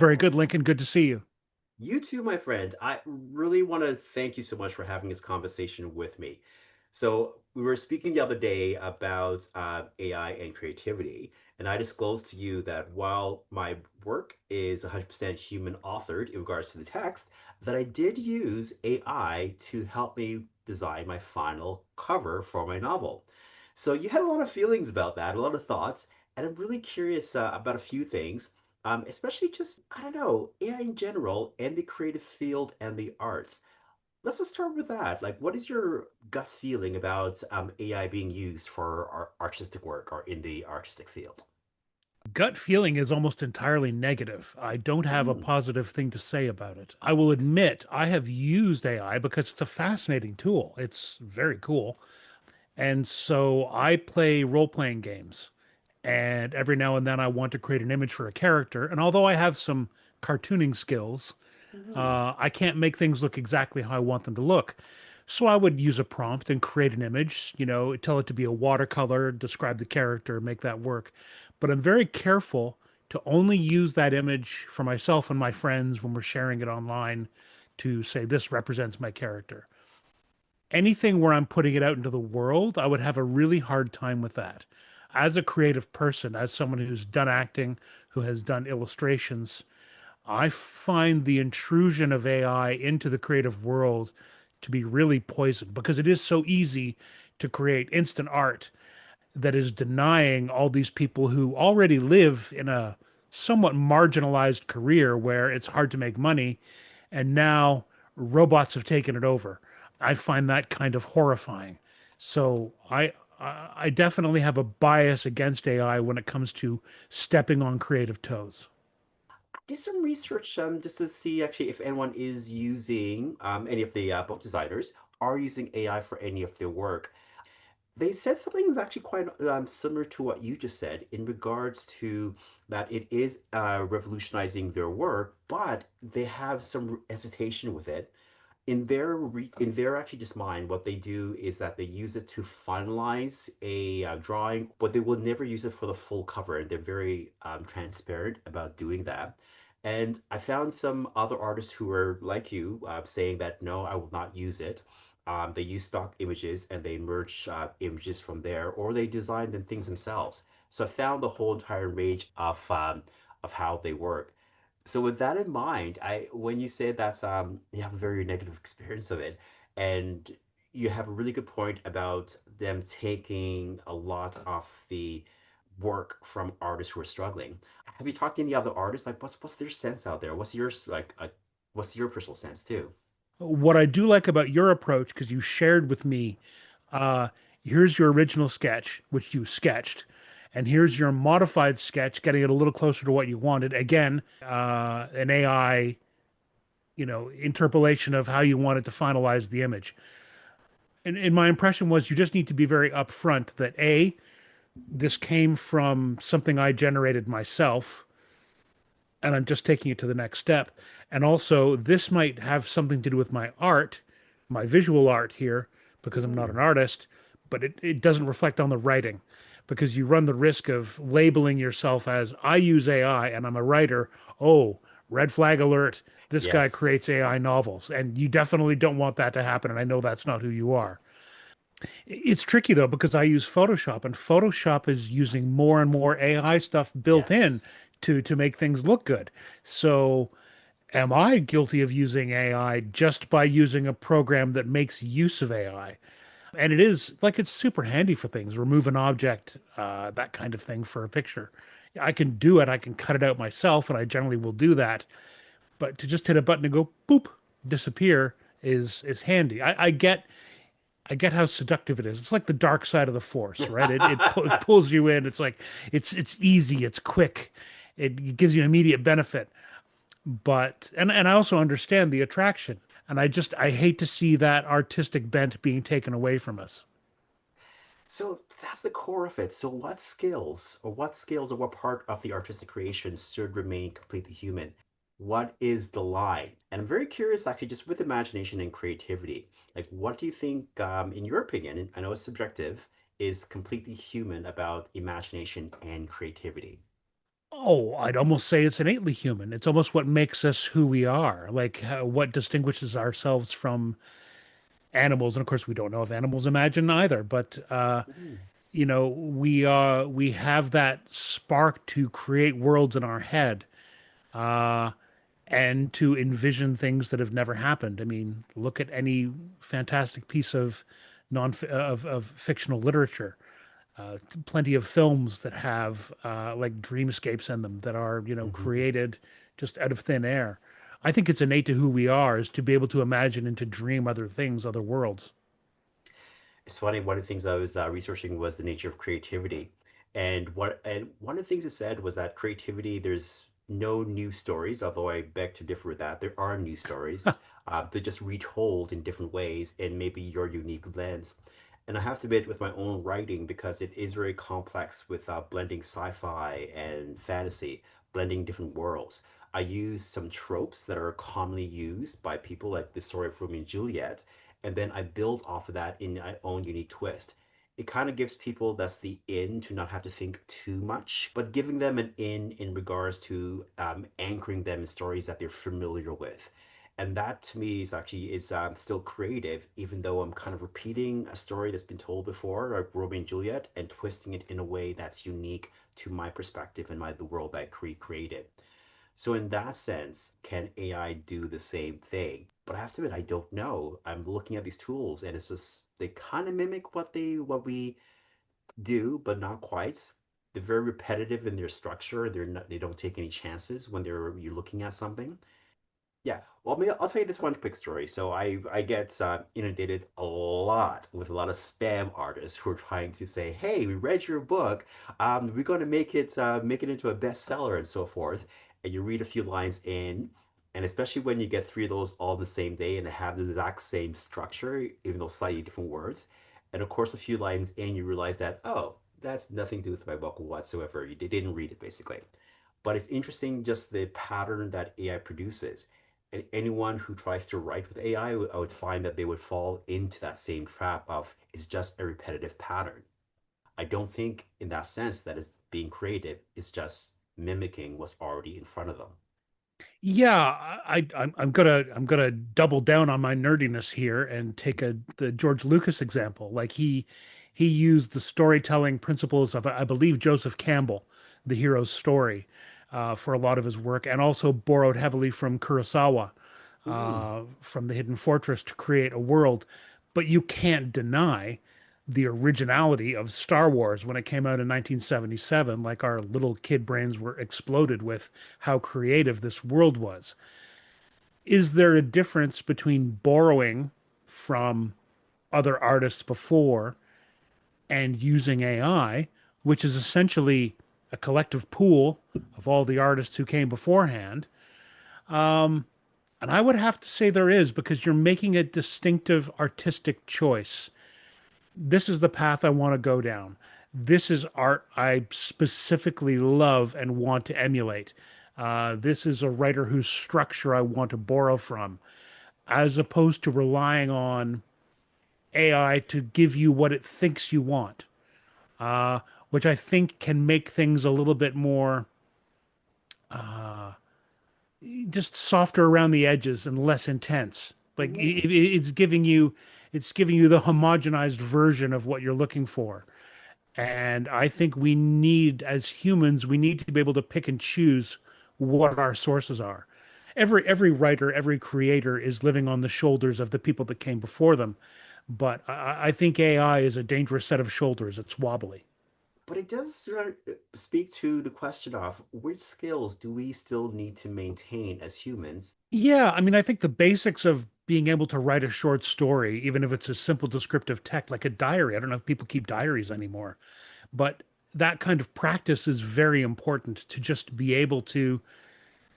very good, Lincoln. Good to see you. You too, my friend. I really want to thank you so much for having this conversation with me. So, we were speaking the other day about AI and creativity, and I disclosed to you that while my work is 100% human authored in regards to the text, that I did use AI to help me design my final cover for my novel. So, you had a lot of feelings about that, a lot of thoughts, and I'm really curious about a few things. Especially just, I don't know, AI in general and the creative field and the arts. Let's just start with that. Like, what is your gut feeling about AI being used for artistic work or in the artistic field? Gut feeling is almost entirely negative. I don't have a Mm, positive thing to say about it. I will admit I have used AI because it's a fascinating tool. It's very cool. And so I play role-playing games. And every now and then I want to create an image for a character. And although I have some cartooning skills, mhm. I can't make things look exactly how I want them to look. So I would use a prompt and create an image, tell it to be a watercolor, describe the character, make that work. But I'm very careful to only use that image for myself and my friends when we're sharing it online to say this represents my character. Anything where I'm putting it out into the world, I would have a really hard time with that. As a creative person, as someone who's done acting, who has done illustrations, I find the intrusion of AI into the creative world to be really poison because it is so easy to create instant art that is denying all these people who already live in a somewhat marginalized career where it's hard to make money, and now robots have taken it over. I find that kind of horrifying. So I definitely have a bias against AI when it comes to stepping on creative toes. Did some research just to see actually if anyone is using any of the book designers are using AI for any of their work. They said something is actually quite similar to what you just said in regards to that it is revolutionizing their work, but they have some hesitation with it. In their actually just mind, what they do is that they use it to finalize a drawing, but they will never use it for the full cover, and they're very transparent about doing that. And I found some other artists who were like you, saying that no, I will not use it. They use stock images and they merge images from there, or they design them things themselves. So I found the whole entire range of how they work. So with that in mind, I when you say that you have a very negative experience of it, and you have a really good point about them taking a lot of the work from artists who are struggling. Have you talked to any other artists? Like, what's their sense out there? What's yours like? What's your personal sense too? What I do like about your approach, because you shared with me, uh, here's your original sketch, which you sketched, and here's your modified sketch, getting it a little closer to what you wanted. Again, an AI, interpolation of how you wanted to finalize the image. And my impression was you just need to be very upfront that A, this came from something I generated myself, and I'm just taking it to the next step. And also, this might have something to do with my art, my visual art here, because I'm not Mm, an artist, but it doesn't reflect on the writing because you run the risk of labeling yourself as I use AI and I'm a writer. Oh, red flag alert. This guy yes. creates AI novels. And you definitely don't want that to happen. And I know that's not who you are. It's tricky though, because I use Photoshop and Photoshop is using more and more AI stuff built in Yes. to make things look good. So am I guilty of using AI just by using a program that makes use of AI? And it is like it's super handy for things, remove an object, that kind of thing for a picture. I can do it, I can cut it out myself, and I generally will do that. But to just hit a button and go boop, disappear is handy. I get how seductive it is. It's like the dark side of the force, right? It pulls you in. It's like it's easy, it's quick, it gives you immediate benefit. But and I also understand the attraction. And I hate to see that artistic bent being taken away from us. So that's the core of it. So what skills or what part of the artistic creation should remain completely human? What is the line? And I'm very curious, actually, just with imagination and creativity. Like, what do you think, in your opinion, and I know it's subjective, is completely human about imagination and creativity? Oh, I'd almost say it's innately human. It's almost what makes us who we are, like what distinguishes ourselves from animals. And of course, we don't know if animals imagine either, but Mm. we have that spark to create worlds in our head uh, and to envision things that have never happened. I mean, look at any fantastic piece of non of fictional literature. Plenty of films that have like dreamscapes in them that are, Hmm. created just out of thin air. I think it's innate to who we are is to be able to imagine and to dream other things, other worlds. It's funny. One of the things I was researching was the nature of creativity, and one of the things it said was that creativity, there's no new stories. Although I beg to differ with that. There are new stories. They're just retold in different ways and maybe your unique lens. And I have to admit, with my own writing, because it is very complex with blending sci-fi and fantasy, blending different worlds. I use some tropes that are commonly used by people, like the story of Romeo and Juliet, and then I build off of that in my own unique twist. It kind of gives people that's the in to not have to think too much, but giving them an in regards to anchoring them in stories that they're familiar with. And that to me is still creative, even though I'm kind of repeating a story that's been told before, like Romeo and Juliet, and twisting it in a way that's unique to my perspective and the world that I created. So in that sense, can AI do the same thing? But I have to admit, I don't know. I'm looking at these tools, and it's just they kind of mimic what we do, but not quite. They're very repetitive in their structure. They don't take any chances when you're looking at something. Yeah, well, maybe I'll tell you this one quick story. So I get inundated a lot with a lot of spam artists who are trying to say, "Hey, we read your book. We're going to make it into a bestseller and so forth." And you read a few lines in, and especially when you get three of those all the same day and they have the exact same structure, even though slightly different words. And of course, a few lines in, you realize that, oh, that's nothing to do with my book whatsoever. You didn't read it basically. But it's interesting just the pattern that AI produces. And anyone who tries to write with AI, I would find that they would fall into that same trap of it's just a repetitive pattern. I don't think in that sense that is being creative, it's just mimicking what's already in front of them. Yeah, I'm gonna double down on my nerdiness here and take the George Lucas example. Like he used the storytelling principles of, I believe, Joseph Campbell, the hero's story, for a lot of his work, and also borrowed heavily from Kurosawa, Mm, from The Hidden Fortress to create a world. But you can't deny the originality of Star Wars when it came out in 1977. Like our little kid brains were exploded with how creative this world was. Is there a difference between borrowing from other artists before and using AI, which is essentially a collective pool of all the artists who came beforehand? And I would have to say there is, because you're making a distinctive artistic choice. This is the path I want to go down. This is art I specifically love and want to emulate. This is a writer whose structure I want to borrow from, as opposed to relying on AI to give you what it thinks you want, which I think can make things a little bit more just softer around the edges and less intense. Like mm. it's giving you the homogenized version of what you're looking for. And I think we need, as humans, we need to be able to pick and choose what our sources are. Every writer, every creator is living on the shoulders of the people that came before them. But I think AI is a dangerous set of shoulders. It's wobbly. But it does speak to the question of which skills do we still need to maintain as humans? Yeah, I mean, I think the basics of being able to write a short story, even if it's a simple descriptive text like a diary. I don't know if people keep diaries anymore, but that kind of practice is very important to just be able to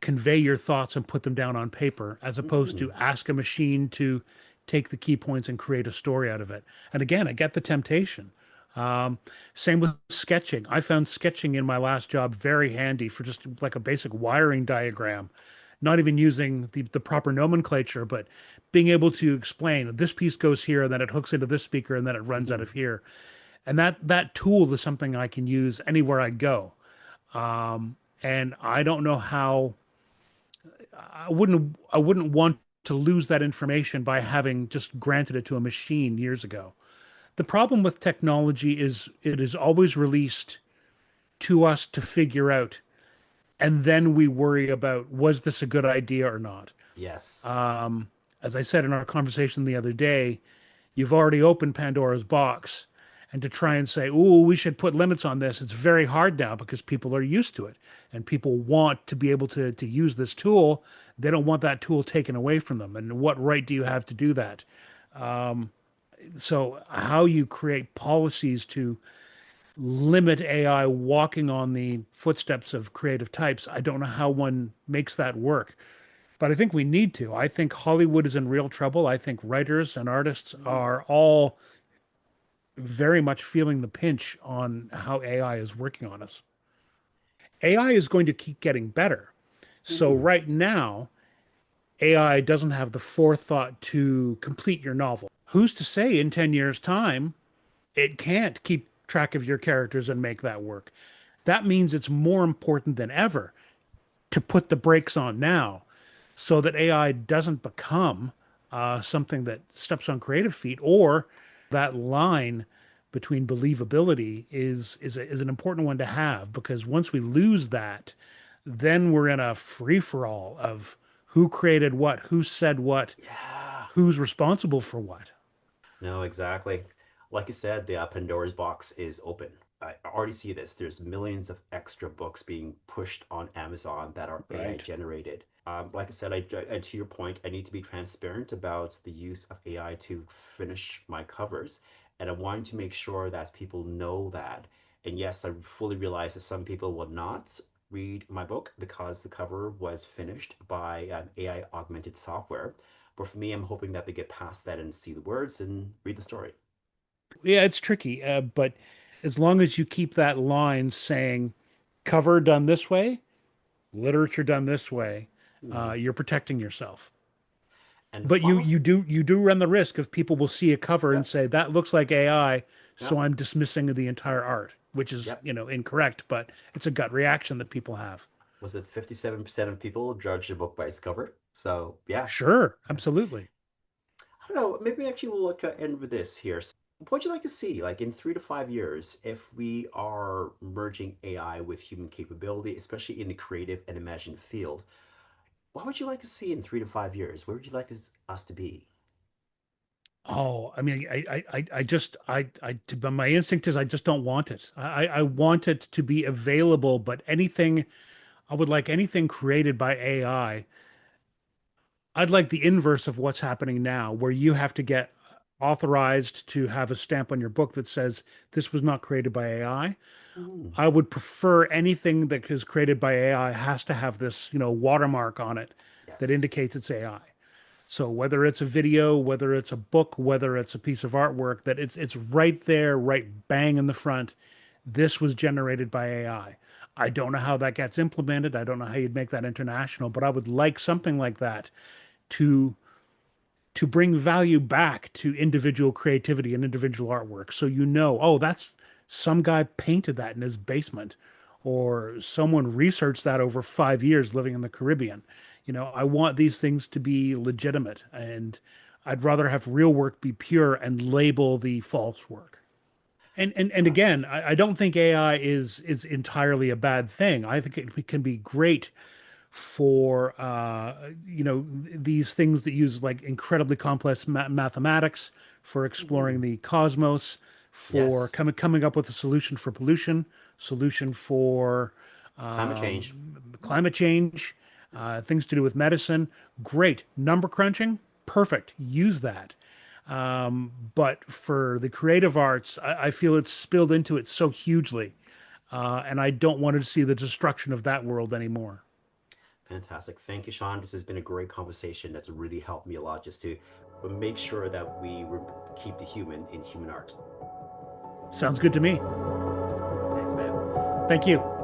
convey your thoughts and put them down on paper, as opposed Mm, to ask a machine to take the key points and create a story out of it. And again, I get the temptation. Um, Same with sketching. I found sketching in my last job very handy for just like a basic wiring diagram, not even using the proper nomenclature, but being able to explain this piece goes here and then it hooks into this speaker and then it runs out mhm. of here. And that tool is something I can use anywhere I go. And I don't know how I wouldn't want to lose that information by having just granted it to a machine years ago. The problem with technology is it is always released to us to figure out, and then we worry about was this a good idea or not. Yes. As I said in our conversation the other day, you've already opened Pandora's box. And to try and say, oh, we should put limits on this, it's very hard now because people are used to it and people want to be able to use this tool. They don't want that tool taken away from them. And what right do you have to do that? So, how you create policies to limit AI walking on the footsteps of creative types, I don't know how one makes that work. But I think we need to. I think Hollywood is in real trouble. I think writers and artists Mhm. are all very much feeling the pinch on how AI is working on us. AI is going to keep getting better. So Mhm. right now, AI doesn't have the forethought to complete your novel. Who's to say in 10 years' time it can't keep track of your characters and make that work? That means it's more important than ever to put the brakes on now so that AI doesn't become something that steps on creative feet, or that line between believability is an important one to have, because once we lose that, then we're in a free for all of who created what, who said what, Yeah. who's responsible for what. No, exactly. Like you said, the Pandora's box is open. I already see this. There's millions of extra books being pushed on Amazon that are AI Right. generated. Like I said, to your point, I need to be transparent about the use of AI to finish my covers. And I want to make sure that people know that. And yes, I fully realize that some people will not read my book because the cover was finished by an AI augmented software. But for me, I'm hoping that they get past that and see the words and read the story. Yeah, it's tricky, but as long as you keep that line saying cover done this way, literature done this way, Hmm. you're protecting yourself. And the But final, you do run the risk of people will see a cover and yep, say that looks like AI, so yep, I'm dismissing the entire art, which is, yep. incorrect, but it's a gut reaction that people have. Was it 57% of people judge a book by its cover? So yeah, Sure, yeah. absolutely. I don't know. Maybe actually we'll look at end with this here. What would you like to see, like in 3 to 5 years, if we are merging AI with human capability, especially in the creative and imaginative field? What would you like to see in 3 to 5 years? Where would you like us to be? Oh, I mean, I just, but my instinct is I just don't want it. I want it to be available, but I would like anything created by AI. I'd like the inverse of what's happening now, where you have to get authorized to have a stamp on your book that says this was not created by AI. Hmm. I would prefer anything that is created by AI has to have this, watermark on it that Yes. indicates it's AI. So whether it's a video, whether it's a book, whether it's a piece of artwork, that it's right there, right bang in the front. This was generated by AI. I don't know how that gets implemented. I don't know how you'd make that international, but I would like something like that to bring value back to individual creativity and individual artwork. So oh, that's some guy painted that in his basement, or someone researched that over 5 years living in the Caribbean. I want these things to be legitimate, and I'd rather have real work be pure and label the false work. And Yeah. again, I don't think AI is entirely a bad thing. I think it can be great for these things that use like incredibly complex mathematics, for exploring Hmm. the cosmos, for Yes. coming up with a solution for pollution, solution for Climate change. climate change, things to do with medicine. Great. Number crunching, perfect. Use that. But for the creative arts, I feel it's spilled into it so hugely, and I don't want to see the destruction of that world anymore. Fantastic. Thank you, Sean. This has been a great conversation that's really helped me a lot just to make sure that we keep the human in human art. Sounds good to me. Thanks, man. Thank you.